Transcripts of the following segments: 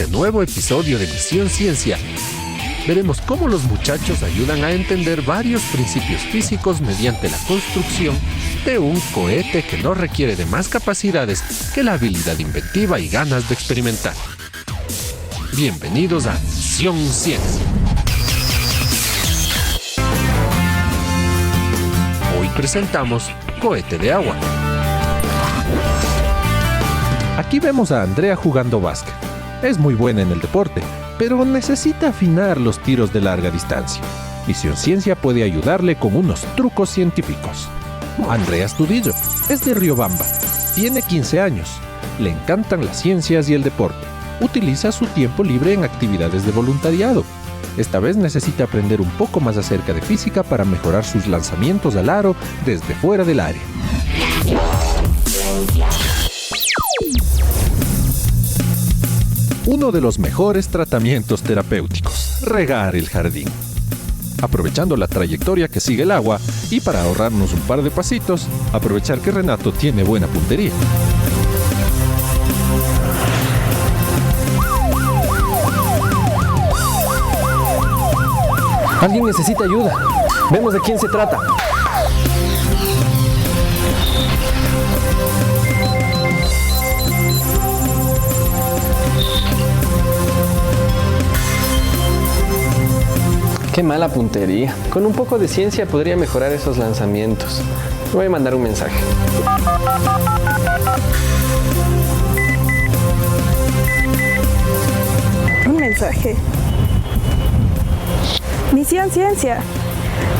este nuevo episodio de Misión Ciencia. Veremos cómo los muchachos ayudan a entender varios principios físicos mediante la construcción de un cohete que no requiere de más capacidades que la habilidad inventiva y ganas de experimentar. Bienvenidos a Misión Ciencia. Hoy presentamos Cohete de Agua. Aquí vemos a Andrea jugando básquet. Es muy buena en el deporte, pero necesita afinar los tiros de larga distancia. Misión Ciencia puede ayudarle con unos trucos científicos. Andrea Astudillo es de Riobamba. Tiene 15 años. Le encantan las ciencias y el deporte. Utiliza su tiempo libre en actividades de voluntariado. Esta vez necesita aprender un poco más acerca de física para mejorar sus lanzamientos al aro desde fuera del área. Uno de los mejores tratamientos terapéuticos: regar el jardín. Aprovechando la trayectoria que sigue el agua y para ahorrarnos un par de pasitos, aprovechar que Renato tiene buena puntería. Alguien necesita ayuda. Vemos de quién se trata. Qué mala puntería. Con un poco de ciencia podría mejorar esos lanzamientos. Voy a mandar un mensaje. Un mensaje. Misión Ciencia.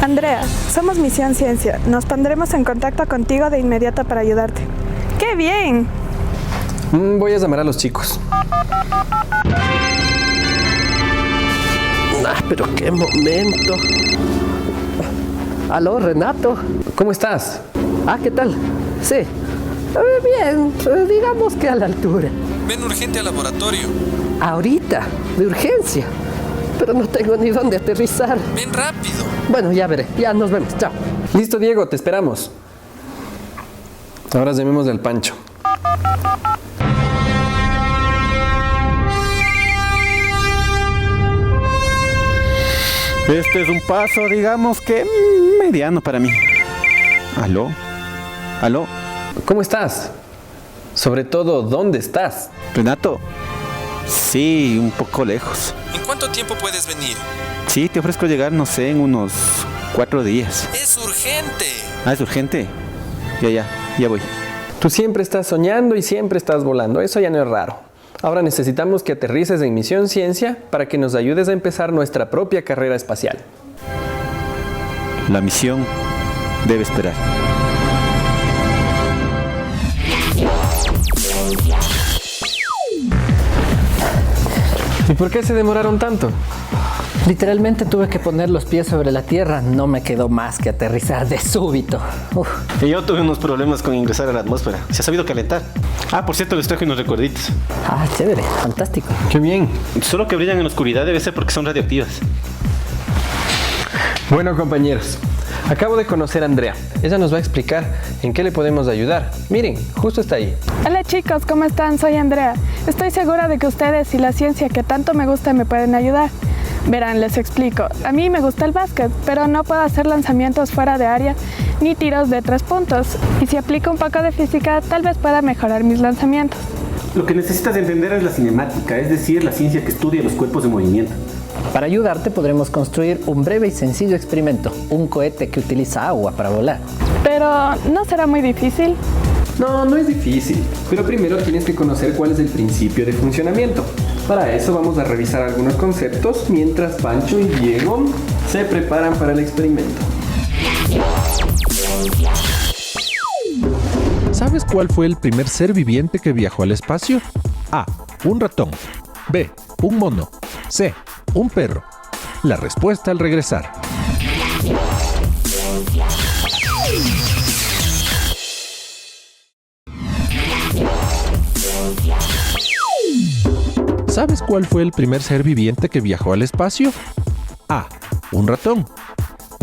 Andrea, somos Misión Ciencia. Nos pondremos en contacto contigo de inmediato para ayudarte. ¡Qué bien! Voy a llamar a los chicos. Pero qué momento. Aló, Renato. ¿Cómo estás? ¿Qué tal? Sí. Bien, digamos que a la altura. Ven urgente al laboratorio. Ahorita, de urgencia. Pero no tengo ni dónde aterrizar. Ven rápido. Bueno, ya veré. Ya nos vemos. Chao. Listo, Diego, te esperamos. Ahora llamemos al Pancho. Este es un paso, digamos que mediano para mí. ¿Aló? ¿Aló? ¿Cómo estás? Sobre todo, ¿dónde estás? ¿Renato? Sí, un poco lejos. ¿En cuánto tiempo puedes venir? Sí, te ofrezco llegar, no sé, en unos 4 días. ¡Es urgente! ¿Es urgente? Ya voy. Tú siempre estás soñando y siempre estás volando. Eso ya no es raro. Ahora necesitamos que aterrices en Misión Ciencia para que nos ayudes a empezar nuestra propia carrera espacial. La misión debe esperar. ¿Y por qué se demoraron tanto? Literalmente tuve que poner los pies sobre la tierra. No me quedó más que aterrizar de súbito. Y yo tuve unos problemas con ingresar a la atmósfera. Se ha sabido calentar. Por cierto, les traje unos recuerditos. Chévere, fantástico. ¡Qué bien! Solo que brillan en la oscuridad debe ser porque son radioactivas. Bueno, compañeros, acabo de conocer a Andrea. Ella nos va a explicar en qué le podemos ayudar. Miren, justo está ahí. Hola chicos, ¿cómo están? Soy Andrea. Estoy segura de que ustedes y la ciencia que tanto me gusta me pueden ayudar. Verán, les explico. A mí me gusta el básquet, pero no puedo hacer lanzamientos fuera de área ni tiros de 3 puntos. Y si aplico un poco de física, tal vez pueda mejorar mis lanzamientos. Lo que necesitas entender es la cinemática, es decir, la ciencia que estudia los cuerpos en movimiento. Para ayudarte podremos construir un breve y sencillo experimento. Un cohete que utiliza agua para volar. Pero, ¿no será muy difícil? No es difícil, pero primero tienes que conocer cuál es el principio de funcionamiento. Para eso vamos a revisar algunos conceptos mientras Pancho y Diego se preparan para el experimento. ¿Sabes cuál fue el primer ser viviente que viajó al espacio? A. Un ratón. B. Un mono. C. Un perro. La respuesta al regresar. ¿Sabes cuál fue el primer ser viviente que viajó al espacio? A. Un ratón.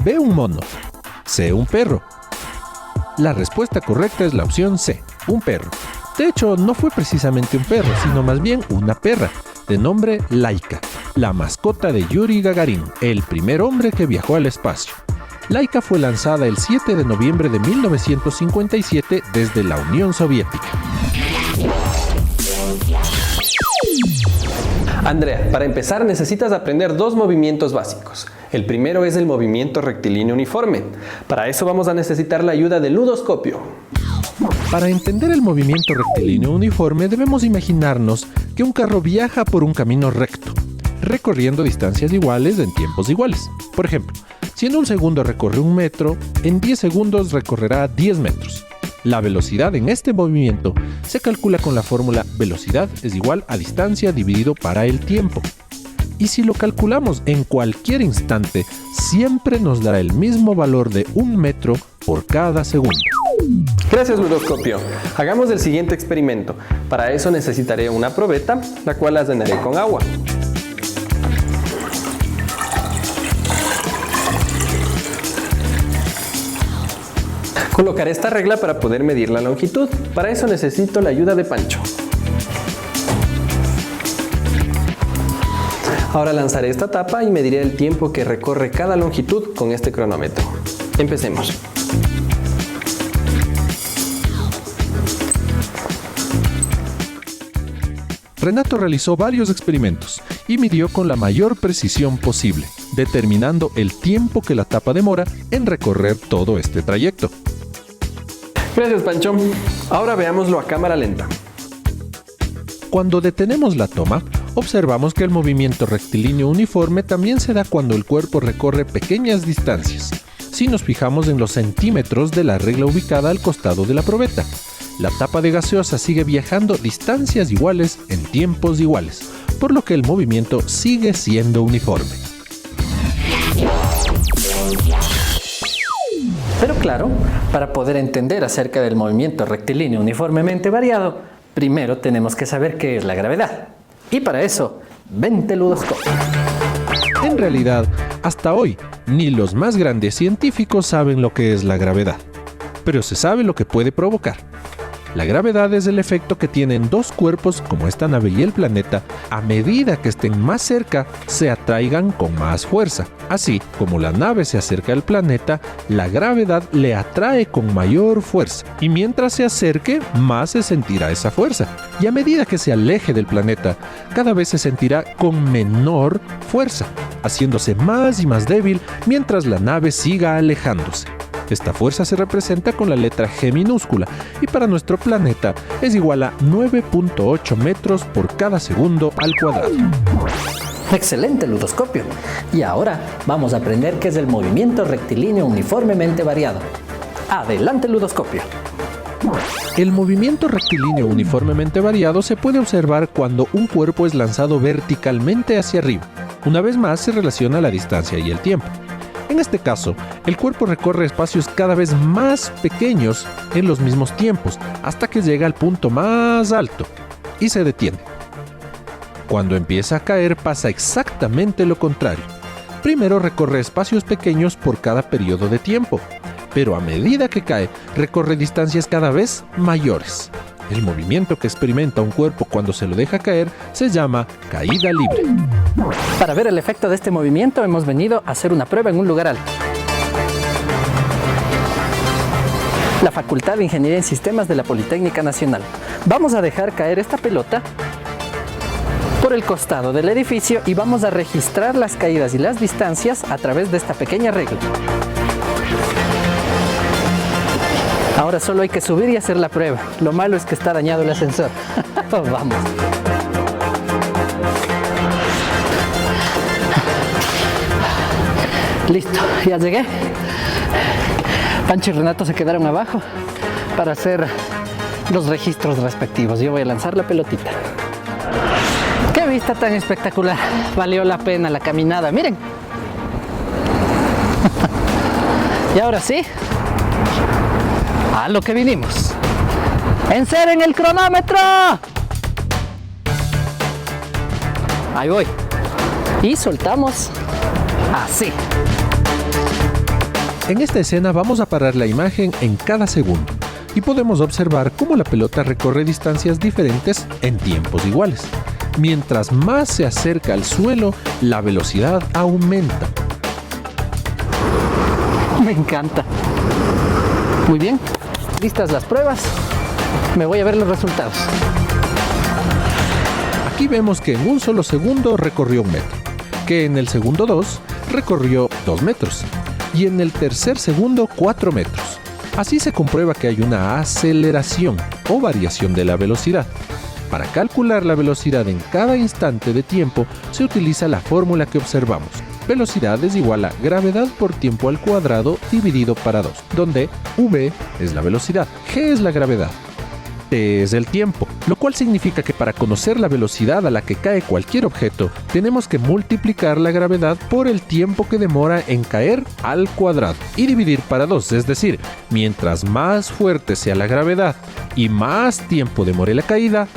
B. Un mono. C. Un perro. La respuesta correcta es la opción C. Un perro. De hecho, no fue precisamente un perro, sino más bien una perra. de nombre Laika, la mascota de Yuri Gagarin, el primer hombre que viajó al espacio. Laika fue lanzada el 7 de noviembre de 1957 desde la Unión Soviética. Andrea, para empezar necesitas aprender dos movimientos básicos. El primero es el movimiento rectilíneo uniforme. Para eso vamos a necesitar la ayuda del ludoscopio. Para entender el movimiento rectilíneo uniforme debemos imaginarnos que un carro viaja por un camino recto, recorriendo distancias iguales en tiempos iguales. Por ejemplo, si en un segundo recorre 1 metro, en 10 segundos recorrerá 10 metros. La velocidad en este movimiento se calcula con la fórmula velocidad es igual a distancia dividido para el tiempo. Y si lo calculamos en cualquier instante, siempre nos dará el mismo valor de 1 metro por cada segundo. Gracias, ludoscopio. Hagamos el siguiente experimento. Para eso necesitaré una probeta, la cual la llenaré con agua. Colocaré esta regla para poder medir la longitud. Para eso necesito la ayuda de Pancho. Ahora lanzaré esta tapa y mediré el tiempo que recorre cada longitud con este cronómetro. Empecemos. Renato realizó varios experimentos y midió con la mayor precisión posible, determinando el tiempo que la tapa demora en recorrer todo este trayecto. Gracias, Pancho. Ahora veámoslo a cámara lenta. Cuando detenemos la toma, observamos que el movimiento rectilíneo uniforme también se da cuando el cuerpo recorre pequeñas distancias. Si nos fijamos en los centímetros de la regla ubicada al costado de la probeta, la tapa de gaseosa sigue viajando distancias iguales en tiempos iguales, por lo que el movimiento sigue siendo uniforme. Pero claro, para poder entender acerca del movimiento rectilíneo uniformemente variado, primero tenemos que saber qué es la gravedad. Y para eso, vente ludoscopio. En realidad, hasta hoy, ni los más grandes científicos saben lo que es la gravedad, pero se sabe lo que puede provocar. La gravedad es el efecto que tienen dos cuerpos como esta nave y el planeta, a medida que estén más cerca, se atraigan con más fuerza. Así como la nave se acerca al planeta, la gravedad le atrae con mayor fuerza, y mientras se acerque, más se sentirá esa fuerza. Y a medida que se aleje del planeta, cada vez se sentirá con menor fuerza, haciéndose más y más débil mientras la nave siga alejándose. Esta fuerza se representa con la letra G minúscula y para nuestro planeta es igual a 9.8 metros por cada segundo al cuadrado. Excelente, ludoscopio. Y ahora vamos a aprender qué es el movimiento rectilíneo uniformemente variado. Adelante, ludoscopio. El movimiento rectilíneo uniformemente variado se puede observar cuando un cuerpo es lanzado verticalmente hacia arriba. Una vez más se relaciona la distancia y el tiempo. En este caso, el cuerpo recorre espacios cada vez más pequeños en los mismos tiempos, hasta que llega al punto más alto y se detiene. Cuando empieza a caer pasa exactamente lo contrario. Primero recorre espacios pequeños por cada periodo de tiempo, pero a medida que cae, recorre distancias cada vez mayores. El movimiento que experimenta un cuerpo cuando se lo deja caer se llama caída libre. Para ver el efecto de este movimiento hemos venido a hacer una prueba en un lugar alto. La Facultad de Ingeniería en Sistemas de la Politécnica Nacional. Vamos a dejar caer esta pelota por el costado del edificio y vamos a registrar las caídas y las distancias a través de esta pequeña regla. Ahora solo hay que subir y hacer la prueba. Lo malo es que está dañado el ascensor. Vamos. Listo, ya llegué. Pancho y Renato se quedaron abajo para hacer los registros respectivos. Yo voy a lanzar la pelotita. ¡Qué vista tan espectacular! Valió la pena la caminada, miren. Y ahora sí, a lo que vinimos. ¡Enceren el cronómetro! Ahí voy. Y soltamos así. En esta escena vamos a parar la imagen en cada segundo y podemos observar cómo la pelota recorre distancias diferentes en tiempos iguales. Mientras más se acerca al suelo, la velocidad aumenta. Me encanta. Muy bien, listas las pruebas. Me voy a ver los resultados. Aquí vemos que en un solo segundo recorrió 1 metro, que en el segundo 2 recorrió 2 metros y en el tercer segundo 4 metros. Así se comprueba que hay una aceleración o variación de la velocidad. Para calcular la velocidad en cada instante de tiempo se utiliza la fórmula que observamos. Velocidad es igual a gravedad por tiempo al cuadrado dividido para 2, donde v es la velocidad, g es la gravedad, t es el tiempo, lo cual significa que para conocer la velocidad a la que cae cualquier objeto, tenemos que multiplicar la gravedad por el tiempo que demora en caer al cuadrado y dividir para 2, es decir, mientras más fuerte sea la gravedad y más tiempo demore la caída,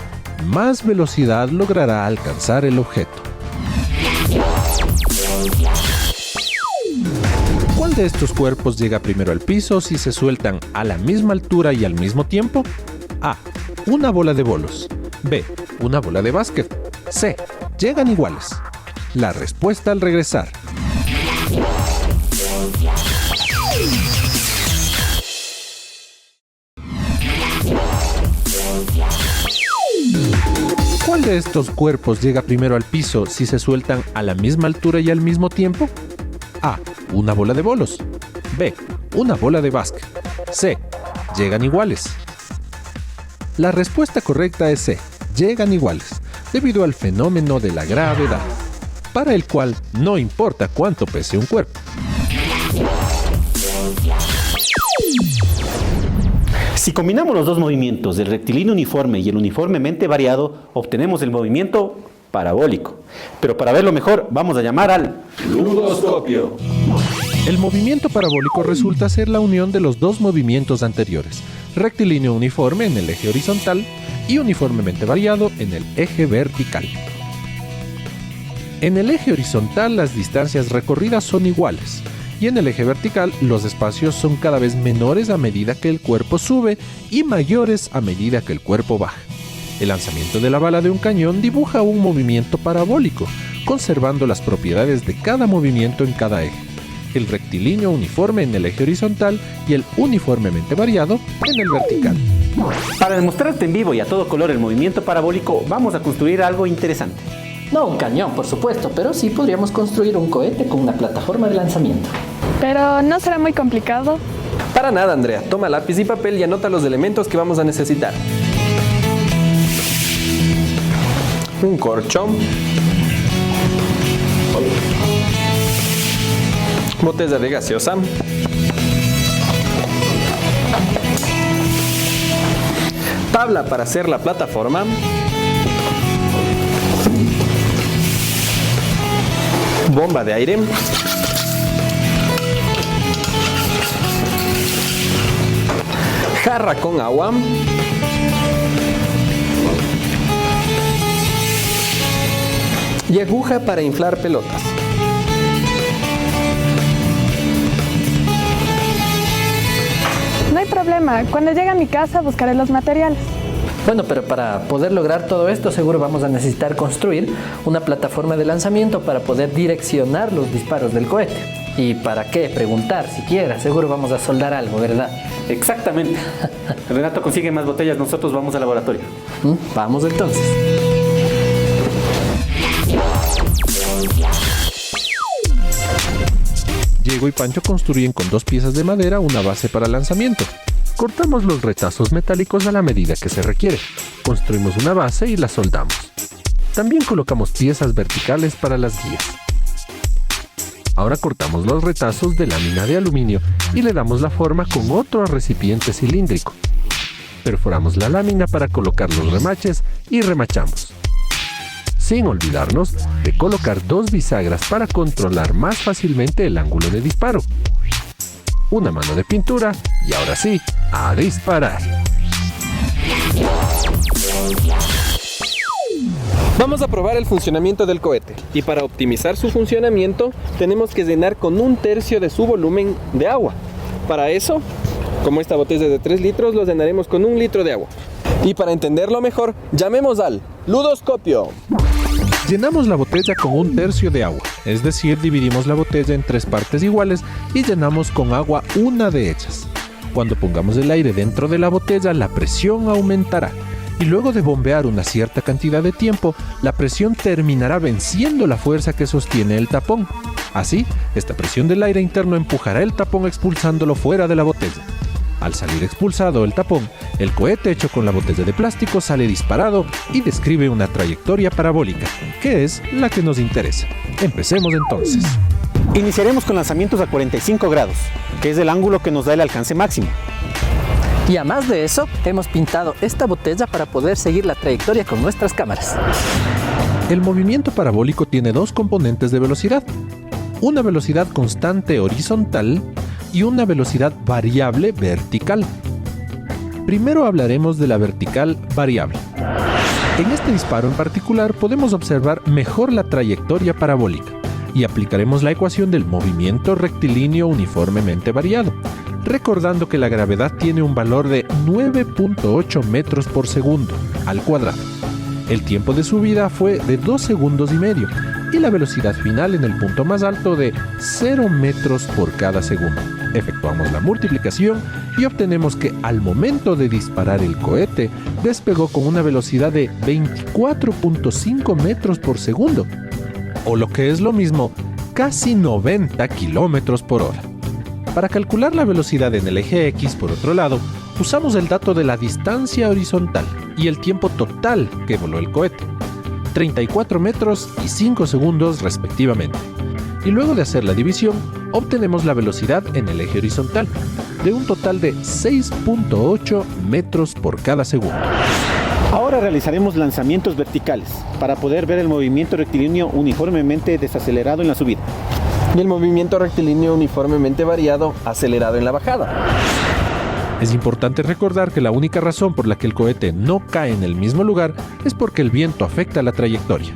más velocidad logrará alcanzar el objeto. ¿Cuál de estos cuerpos llega primero al piso si se sueltan a la misma altura y al mismo tiempo? A. Una bola de bolos. B. Una bola de básquet. C. Llegan iguales. La respuesta al regresar. ¿Cuál de estos cuerpos llega primero al piso si se sueltan a la misma altura y al mismo tiempo? A. Una bola de bolos. B. Una bola de básquet. C. Llegan iguales. La respuesta correcta es C. Llegan iguales, debido al fenómeno de la gravedad, para el cual no importa cuánto pese un cuerpo. Si combinamos los dos movimientos del rectilíneo uniforme y el uniformemente variado, obtenemos el movimiento parabólico. Pero para verlo mejor, vamos a llamar al ludoscopio. El movimiento parabólico resulta ser la unión de los dos movimientos anteriores, rectilíneo uniforme en el eje horizontal y uniformemente variado en el eje vertical. En el eje horizontal las distancias recorridas son iguales, y en el eje vertical los espacios son cada vez menores a medida que el cuerpo sube y mayores a medida que el cuerpo baja. El lanzamiento de la bala de un cañón dibuja un movimiento parabólico, conservando las propiedades de cada movimiento en cada eje. El rectilíneo uniforme en el eje horizontal y el uniformemente variado en el vertical. Para demostrarte en vivo y a todo color el movimiento parabólico, vamos a construir algo interesante. No un cañón, por supuesto, pero sí podríamos construir un cohete con una plataforma de lanzamiento. Pero ¿no será muy complicado? Para nada, Andrea. Toma lápiz y papel y anota los elementos que vamos a necesitar. Un corcho, botella de gaseosa, tabla para hacer la plataforma, bomba de aire, jarra con agua, y aguja para inflar pelotas. No hay problema. Cuando llegue a mi casa buscaré los materiales. Bueno, pero para poder lograr todo esto seguro vamos a necesitar construir una plataforma de lanzamiento para poder direccionar los disparos del cohete. ¿Y para qué? Preguntar siquiera. Seguro vamos a soldar algo, ¿verdad? Exactamente. Renato consigue más botellas, nosotros vamos al laboratorio. Vamos entonces. Diego y Pancho construyen con 2 piezas de madera una base para lanzamiento. Cortamos los retazos metálicos a la medida que se requiere. Construimos una base y la soldamos. También colocamos piezas verticales para las guías. Ahora cortamos los retazos de lámina de aluminio y le damos la forma con otro recipiente cilíndrico. Perforamos la lámina para colocar los remaches y remachamos. Sin olvidarnos de colocar 2 bisagras para controlar más fácilmente el ángulo de disparo. Una mano de pintura y ahora sí, a disparar. Vamos a probar el funcionamiento del cohete y para optimizar su funcionamiento tenemos que llenar con 1/3 de su volumen de agua. Para eso, como esta botella de 3 litros, lo llenaremos con 1 litro de agua. Y para entenderlo mejor, llamemos al ludoscopio. Llenamos la botella con 1/3 de agua, es decir, dividimos la botella en 3 partes iguales y llenamos con agua una de ellas. Cuando pongamos el aire dentro de la botella, la presión aumentará y luego de bombear una cierta cantidad de tiempo, la presión terminará venciendo la fuerza que sostiene el tapón. Así, esta presión del aire interno empujará el tapón expulsándolo fuera de la botella. Al salir expulsado el tapón, el cohete hecho con la botella de plástico sale disparado y describe una trayectoria parabólica, que es la que nos interesa. Empecemos entonces. Iniciaremos con lanzamientos a 45 grados, que es el ángulo que nos da el alcance máximo. Y a más de eso, hemos pintado esta botella para poder seguir la trayectoria con nuestras cámaras. El movimiento parabólico tiene 2 componentes de velocidad. Una velocidad constante horizontal y una velocidad variable vertical. Primero hablaremos de la vertical variable. En este disparo en particular podemos observar mejor la trayectoria parabólica y aplicaremos la ecuación del movimiento rectilíneo uniformemente variado, recordando que la gravedad tiene un valor de 9.8 metros por segundo al cuadrado. El tiempo de subida fue de 2 segundos y medio y la velocidad final en el punto más alto de 0 metros por cada segundo. Efectuamos la multiplicación y obtenemos que al momento de disparar el cohete despegó con una velocidad de 24.5 metros por segundo, o lo que es lo mismo, casi 90 kilómetros por hora. Para calcular la velocidad en el eje X, por otro lado, usamos el dato de la distancia horizontal y el tiempo total que voló el cohete, 34 metros y 5 segundos respectivamente. Y luego de hacer la división, obtenemos la velocidad en el eje horizontal, de un total de 6.8 metros por cada segundo. Ahora realizaremos lanzamientos verticales, para poder ver el movimiento rectilíneo uniformemente desacelerado en la subida. Y el movimiento rectilíneo uniformemente variado acelerado en la bajada. Es importante recordar que la única razón por la que el cohete no cae en el mismo lugar es porque el viento afecta la trayectoria.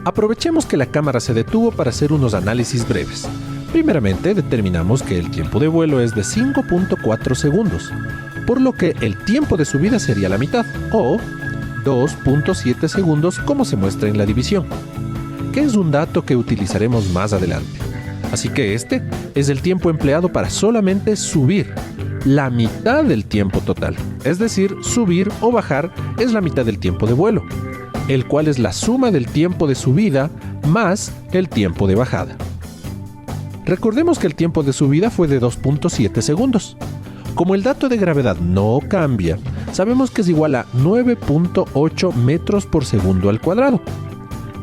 Aprovechemos que la cámara se detuvo para hacer unos análisis breves. Primeramente, determinamos que el tiempo de vuelo es de 5.4 segundos, por lo que el tiempo de subida sería la mitad, o 2.7 segundos como se muestra en la división, que es un dato que utilizaremos más adelante. Así que este es el tiempo empleado para solamente subir, la mitad del tiempo total. Es decir, subir o bajar es la mitad del tiempo de vuelo, el cual es la suma del tiempo de subida más el tiempo de bajada. Recordemos que el tiempo de subida fue de 2.7 segundos. Como el dato de gravedad no cambia, sabemos que es igual a 9.8 metros por segundo al cuadrado.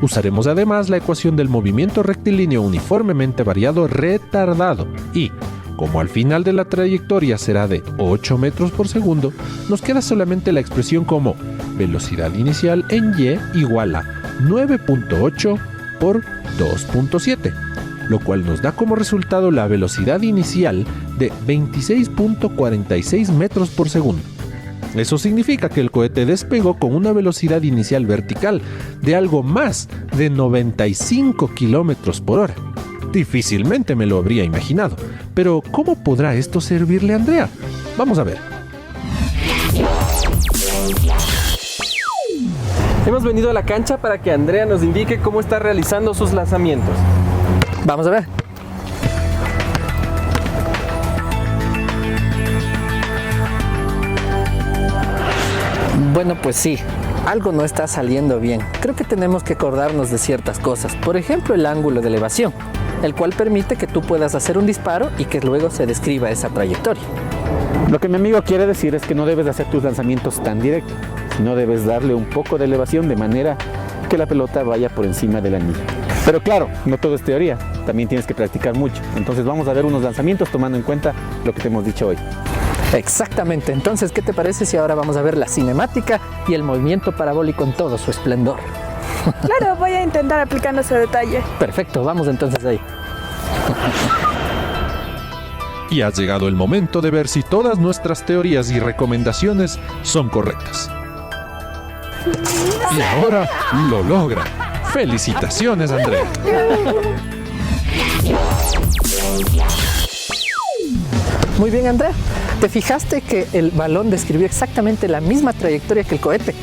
Usaremos además la ecuación del movimiento rectilíneo uniformemente variado retardado y, como al final de la trayectoria será de 8 metros por segundo, nos queda solamente la expresión como velocidad inicial en y igual a 9.8 por 2.7, lo cual nos da como resultado la velocidad inicial de 26.46 metros por segundo. Eso significa que el cohete despegó con una velocidad inicial vertical de algo más de 95 kilómetros por hora. Difícilmente me lo habría imaginado, pero ¿cómo podrá esto servirle a Andrea? Vamos a ver. Hemos venido a la cancha para que Andrea nos indique cómo está realizando sus lanzamientos. Vamos a ver. Bueno, pues sí, algo no está saliendo bien. Creo que tenemos que acordarnos de ciertas cosas. Por ejemplo, el ángulo de elevación, el cual permite que tú puedas hacer un disparo y que luego se describa esa trayectoria. Lo que mi amigo quiere decir es que no debes hacer tus lanzamientos tan directos, sino debes darle un poco de elevación de manera que la pelota vaya por encima del anillo. Pero claro, no todo es teoría, también tienes que practicar mucho. Entonces vamos a ver unos lanzamientos tomando en cuenta lo que te hemos dicho hoy. Exactamente, entonces, ¿qué te parece si ahora vamos a ver la cinemática y el movimiento parabólico en todo su esplendor? Claro, voy a intentar aplicando ese detalle. Perfecto, vamos entonces ahí. Y ha llegado el momento de ver si todas nuestras teorías y recomendaciones son correctas. Y ahora lo logra. ¡Felicitaciones, Andrea! Muy bien, Andrea. ¿Te fijaste que el balón describió exactamente la misma trayectoria que el cohete?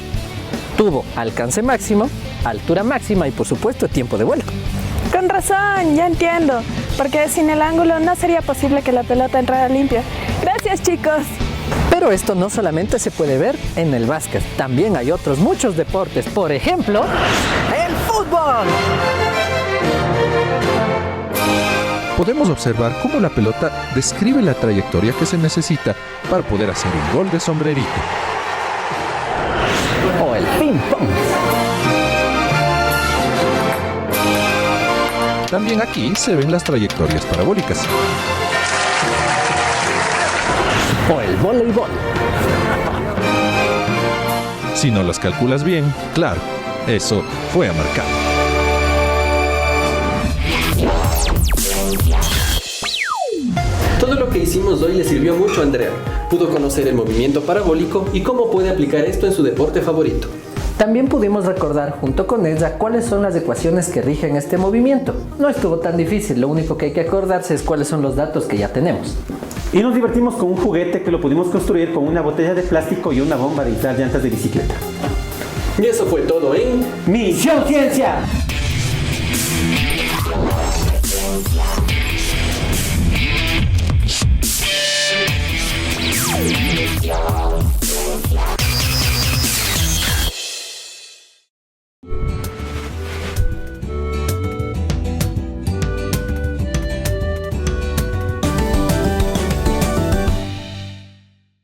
tubo, alcance máximo, altura máxima y por supuesto tiempo de vuelo. Con razón, ya entiendo. Porque sin el ángulo no sería posible que la pelota entrara limpia. Gracias, chicos. Pero esto no solamente se puede ver en el básquet, también hay otros muchos deportes, por ejemplo, el fútbol. Podemos observar cómo la pelota describe la trayectoria que se necesita para poder hacer un gol de sombrerito. O el ping-pong. También aquí se ven las trayectorias parabólicas. O el voleibol. Si no las calculas bien, claro, eso fue a marcar. Todo lo que hicimos hoy le sirvió mucho a Andrea. Pudo conocer el movimiento parabólico y cómo puede aplicar esto en su deporte favorito. También pudimos recordar junto con ella cuáles son las ecuaciones que rigen este movimiento. No estuvo tan difícil, lo único que hay que acordarse es cuáles son los datos que ya tenemos. Y nos divertimos con un juguete que lo pudimos construir con una botella de plástico y una bomba de inflar llantas de bicicleta. Y eso fue todo en ¡Misión Ciencia!